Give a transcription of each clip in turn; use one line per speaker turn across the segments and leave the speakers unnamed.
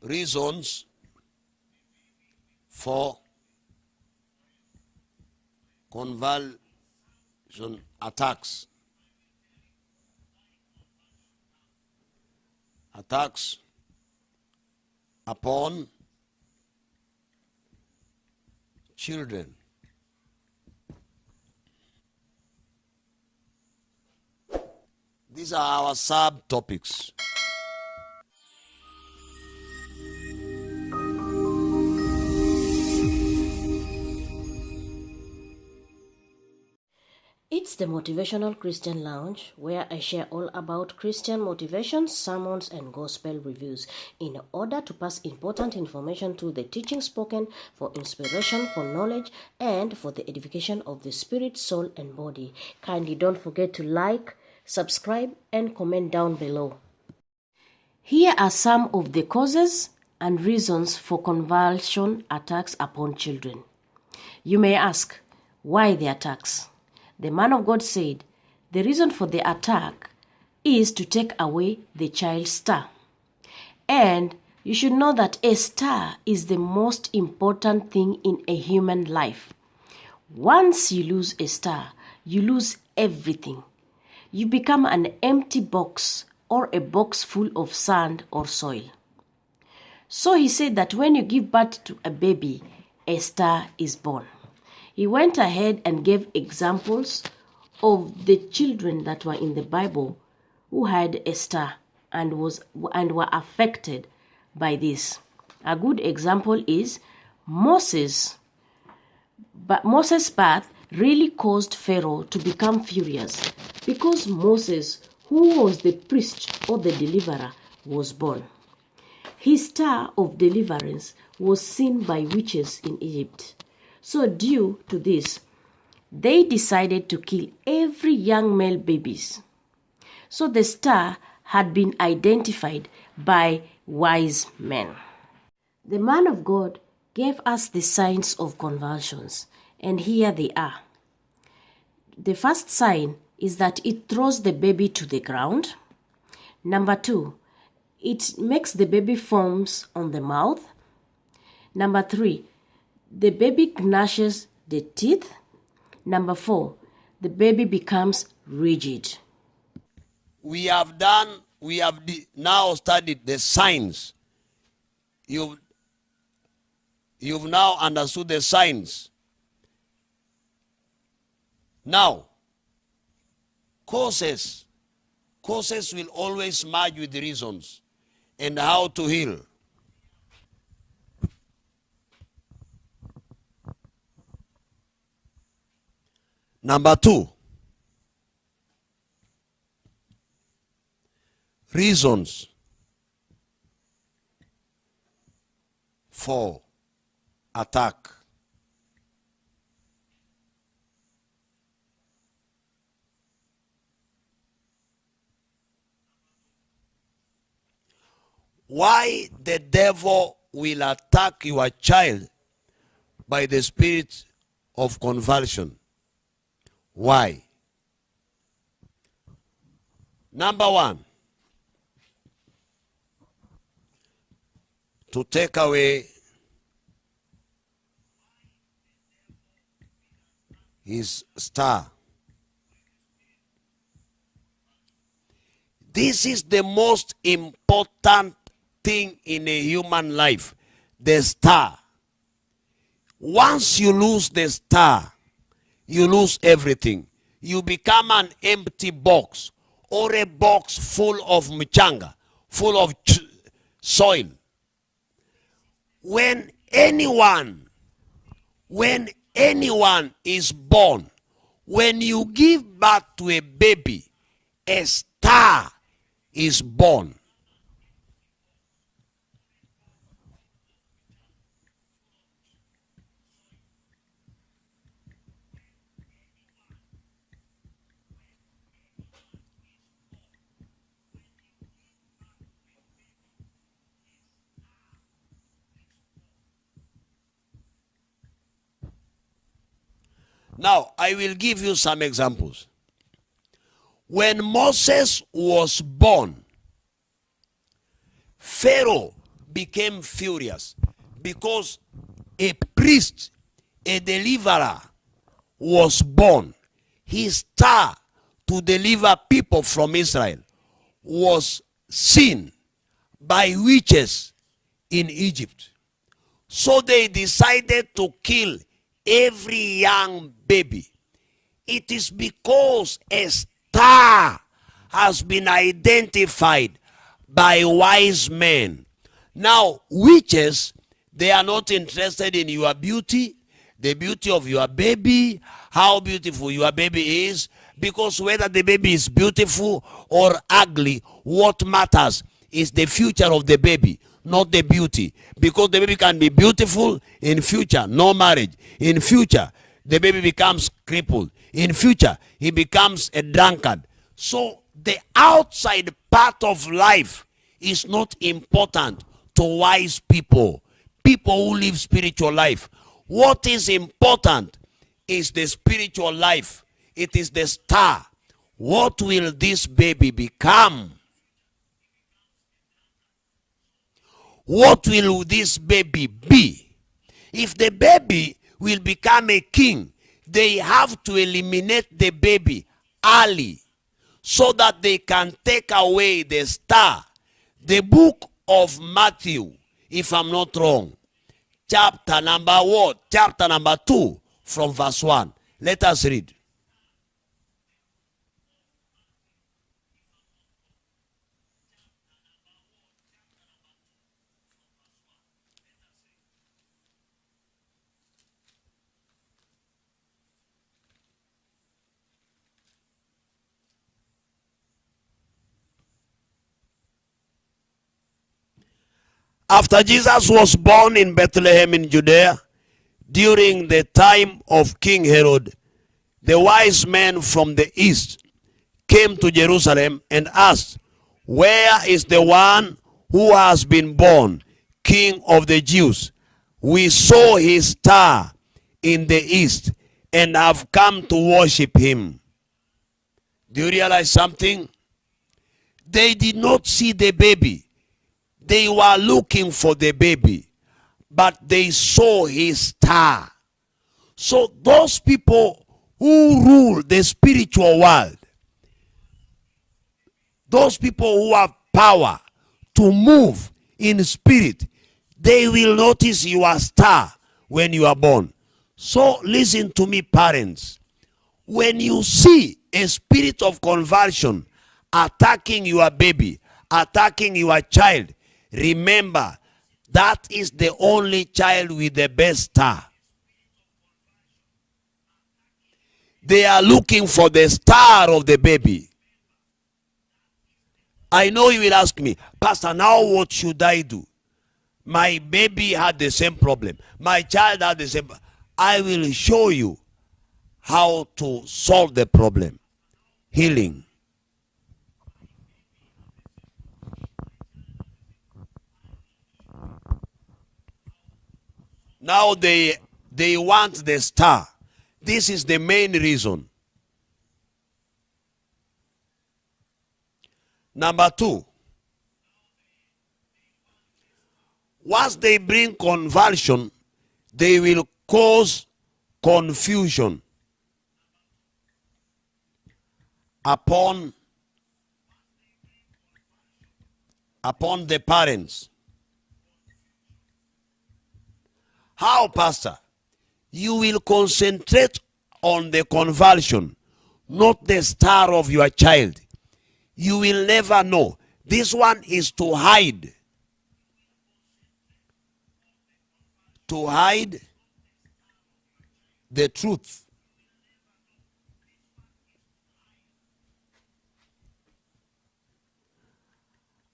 reasons for convulsion attacks. Attacks upon children. These are our subtopics.
It's the Motivational Christian Lounge, where I share all about Christian motivation, sermons, and gospel reviews in order to pass important information to the teaching spoken for inspiration, for knowledge, and for the edification of the spirit, soul, and body. Kindly don't forget to like, subscribe, and comment down below. Here are some of the causes and reasons for convulsion attacks upon children. You may ask, why the attacks? The man of God said, the reason for the attack is to take away the child's star. And you should know that a star is the most important thing in a human life. Once you lose a star, you lose everything. You become an empty box or a box full of sand or soil. So he said that when you give birth to a baby, a star is born. He went ahead and gave examples of the children that were in the Bible who had a star and were affected by this. A good example is Moses. But Moses' birth really caused Pharaoh to become furious because Moses, who was the priest or the deliverer, was born. His star of deliverance was seen by witches in Egypt. So due to this, they decided to kill every young male babies. So the star had been identified by wise men. The man of God gave us the signs of convulsions, and here they are. The first sign is that it throws the baby to the ground. Number 2, it makes the baby foams on the mouth. Number 3, the baby gnashes the teeth. Number 4, the baby becomes rigid.
We have now studied the signs. You've now understood the signs. Now, causes will always merge with the reasons and how to heal. Number 2, reasons for attack. Why the devil will attack your child by the spirit of convulsion? Why? Number 1, to take away his star. This is the most important thing in a human life, the star. Once you lose the star, you lose everything. You become an empty box or a box full of mchanga, full of soil. When anyone is born, when you give birth to a baby, a star is born. Now, I will give you some examples. When Moses was born, Pharaoh became furious because a priest, a deliverer, was born. His star to deliver people from Israel was seen by witches in Egypt. So they decided to kill every young baby. It is because a star has been identified by wise men. Now, witches, they are not interested in your beauty, the beauty of your baby, how beautiful your baby is, because whether the baby is beautiful or ugly, what matters is the future of the baby, not the beauty. Because the baby can be beautiful in future, no marriage. In future, the baby becomes crippled. In future, he becomes a drunkard. So the outside part of life is not important to wise people, people who live spiritual life. What is important is the spiritual life. It is the star. What will this baby become? What will this baby be? If the baby will become a king, they have to eliminate the baby early so that they can take away the star. The book of Matthew, if I'm not wrong, chapter number what? Chapter number 2 from verse 1. Let us read. After Jesus was born in Bethlehem in Judea, during the time of King Herod, the wise men from the east came to Jerusalem and asked, "Where is the one who has been born, King of the Jews? We saw his star in the east and have come to worship him." Do you realize something? They did not see the baby. They were looking for the baby, but they saw his star. So those people who rule the spiritual world, those people who have power to move in spirit, they will notice your star when you are born. So listen to me, parents. When you see a spirit of convulsion attacking your baby, attacking your child, remember, that is the only child with the best star. They are looking for the star of the baby. I know you will ask me, "Pastor, now what should I do? My baby had the same problem. My child had the same." I will show you how to solve the problem. Healing. Now they want the star. This is the main reason. Number 2, once they bring convulsion, they will cause confusion upon the parents. How, Pastor? You will concentrate on the convulsion, not the star of your child. You will never know. This one is to hide. To hide the truth.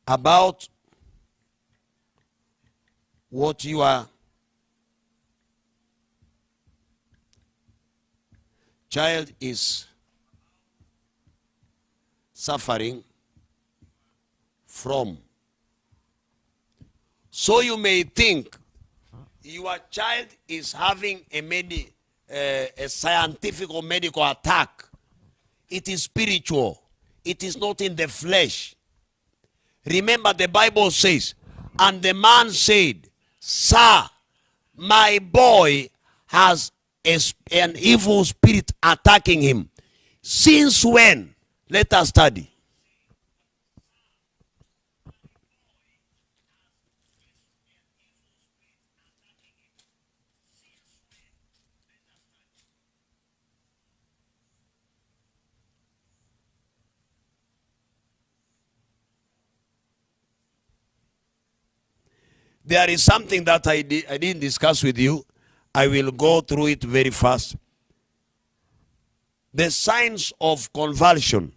About what your child is suffering from. So you may think your child is having a scientific or medical attack. It is spiritual. It is not in the flesh. Remember, the Bible says, And the man said, Sir, my boy has an evil spirit attacking him. Since when? Let us study. There is something that I didn't discuss with you. I will go through it very fast. The signs of convulsion.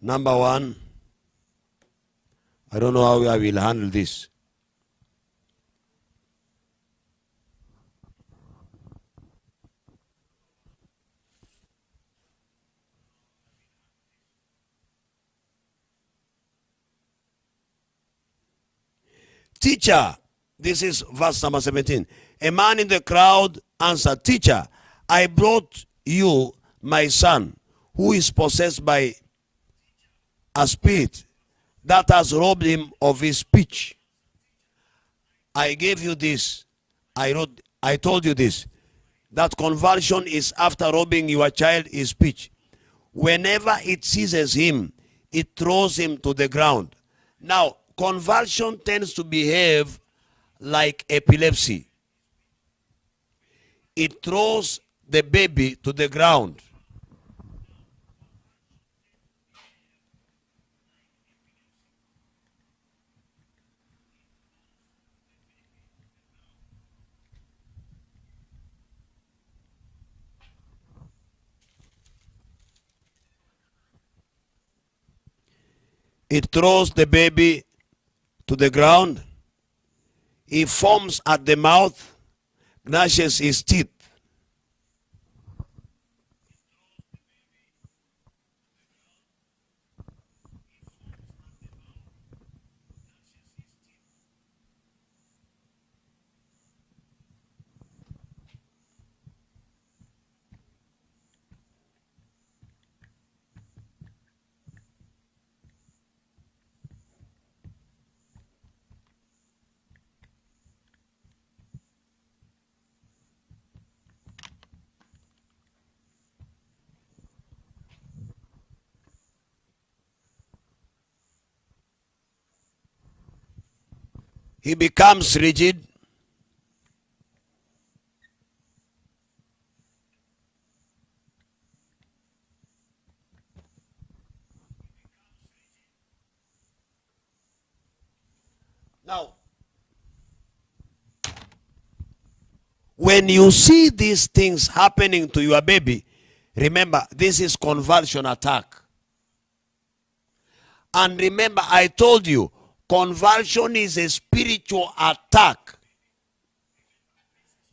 Number one, I don't know how I will handle this. Teacher, this is verse number 17. A man in the crowd answered, Teacher, I brought you my son, who is possessed by a spirit that has robbed him of his speech. I gave you this. I told you this. That convulsion is after robbing your child his speech. Whenever it seizes him, it throws him to the ground. Now, convulsion tends to behave like epilepsy. It throws the baby to the ground. It throws the baby to the ground. He foams at the mouth, gnashes his teeth. He becomes rigid. Now, when you see these things happening to your baby, remember, this is convulsion attack. And remember, I told you, convulsion is a spiritual attack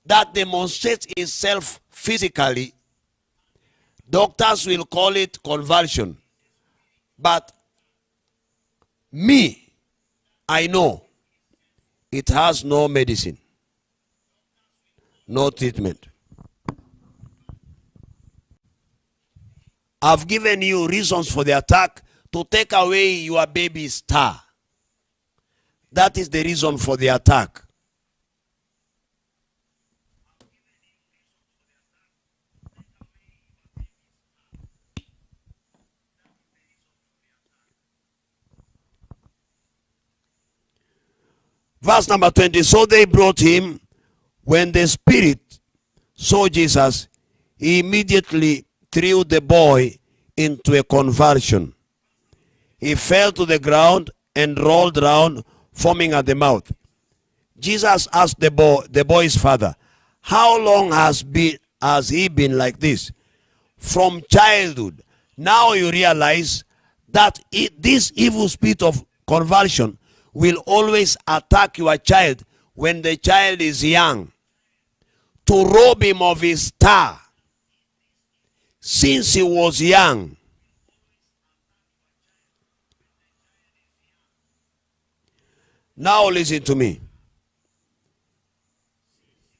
that demonstrates itself physically. Doctors will call it convulsion. But me, I know it has no medicine, no treatment. I've given you reasons for the attack to take away your baby's star. That is the reason for the attack. Verse number 20. So they brought him. When the spirit saw Jesus, he immediately threw the boy into a convulsion. He fell to the ground and rolled around, foaming at the mouth. Jesus asked the boy's father, how long has he been like this? From childhood. Now you realize that this evil spirit of convulsion will always attack your child when the child is young. to rob him of his star since he was young. Now listen to me.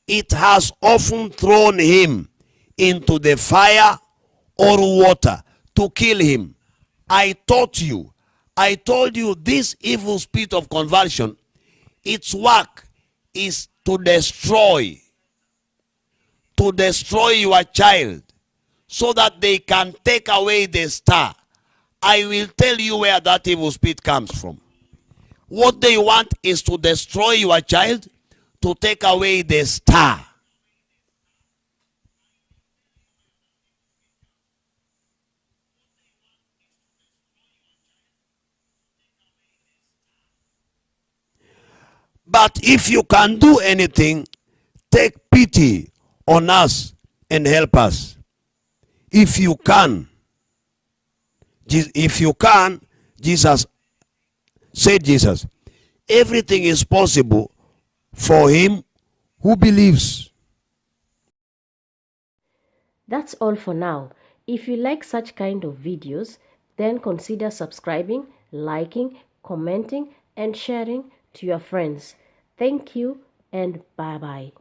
It has often thrown him into the fire or water to kill him. I told you this evil spirit of convulsion, its work is to destroy your child so that they can take away the star. I will tell you where that evil spirit comes from. What they want is to destroy your child, to take away the star. But if you can do anything, take pity on us and help us. If you can, Jesus said, everything is possible for him who believes.
That's all for now. If you like such kind of videos, then consider subscribing, liking, commenting, and sharing to your friends. Thank you and bye-bye.